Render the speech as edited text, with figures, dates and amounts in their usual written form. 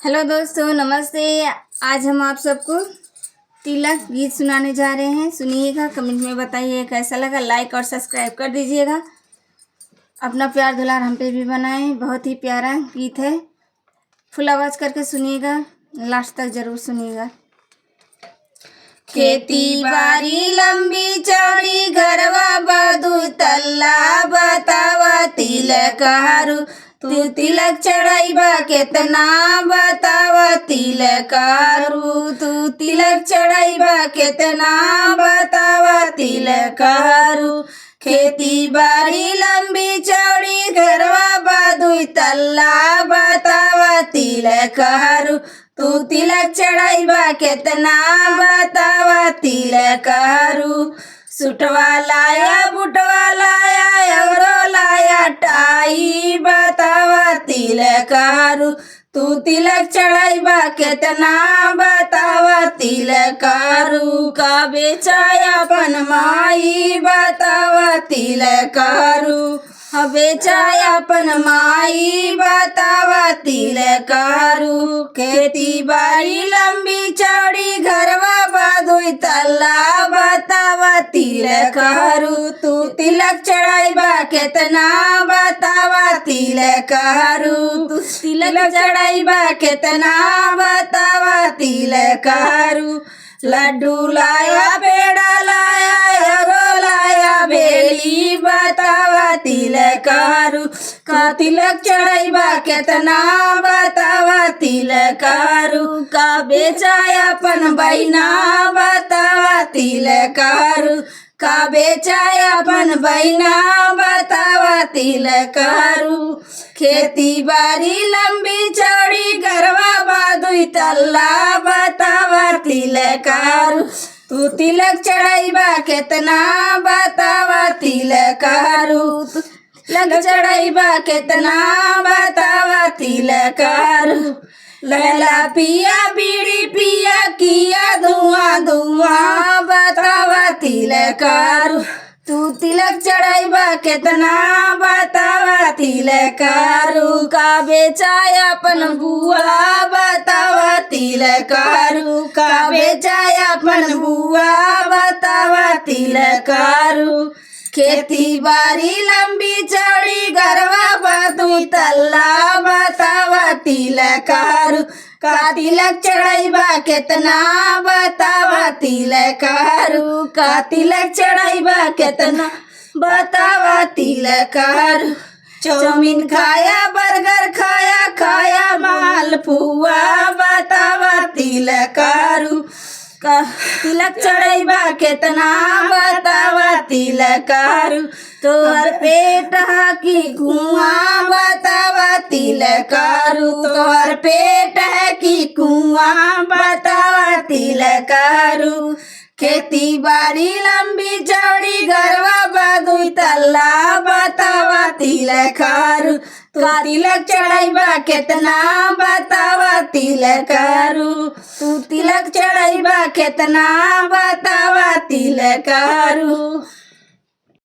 Hello दोस्तों, नमस्ते। आज हम आप सबको तिलक गीत सुनाने जा रहे हैं। सुनिएगा, कमेंट में बताइए कैसा लगा। लाइक और सब्सक्राइब कर दीजिएगा। अपना प्यार दुलार हम पे भी बनाएं। बहुत ही प्यारा गीत है। फुल आवाज़ करके सुनिएगा, लास्ट तक ज़रूर सुनिएगा। खेती बारी लंबी चौड़ी घरवा बदू तल्ला बतावा तिलक हरू तू तिलक चढ़ाईबा केतना बतावा तिलक हरू तू तिलक चढ़ाईबा केतना बतावा तिलक हरू खेती बारी लंबी चौड़ी घरवा बदू तल्ला बतावा तिलक हरू तू तिलक चढ़ाईबा केतना बतावा तिलक हरू सुटवा लाया बुटवा लाया औरो लाया टाई बतावा तिलक हरू तू तिलक चढ़ाईबा केतना बतावा तिलक हरू का बेचाया अपन माई बतावा तिलक हरू बेचाया अपन माई बतावा तिलक हरू खेती बाड़ी लंबी चौड़ी घरवा बदुई तल्ला बतावा तिलक हरू तू तिलक चढ़ाईबा केतना बतावा तिलक हरू तू तिलक चढ़ाईबा केतना बतावा तिलक हरू लड्डू लाया पेड़ा लाया औरो लाया बेली बतावा तिलक हरू का तिलक चढ़ाईबा केतना बतावा तिलक हरू का बेचाया अपन बहिना बतावा तिलक हरू का बेचाया अपन बहिना बतावा तिलक हरू खेती बाड़ी लंबी चौड़ी घरवा बदुई तल्ला बतावा तिलक हरू तू तिलक चढ़ाईबा केतना बतावा तिलक हरू तिलक चढ़ाईबा केतना बतावा तिलक हरू लैला पिया बीड़ी पिया किया धुआं धुआं बतावा तिलक हरू तू तिलक चढ़ाईबा केतना बतावा तिलक हरू का बेचाया अपन बुआ बतावा तिलक हरू का बेचाया अपन बुआ बतावा तिलक हरू खेती बाड़ी लंबी चौड़ी घरवा बदू तल्ला बतावा तिलक हरू का तिलक चढ़ाईबा केतना बतावा तिलक हरू का तिलक चढ़ाईबा केतना बतावा तिलक हरू चाउमीन खाया बर्गर खाया खाया मालपुआ बतावा तिलक हरू का तिलक चढ़ाईबा केतना बतावा तिलक हरू तोहर पेट है कि कुआं बतावा तिलक हरू तोहर पेट है कि कुआं बतावा तिलक हरू खेती बाड़ी लंबी चौड़ी घरवा बदुई तल्ला बतावा तिलक हरू तू तिलक चढ़ाईबा केतना बतावा तिलक हरू तू तिलक चढ़ाईबा केतना बतावा तिलक हरू।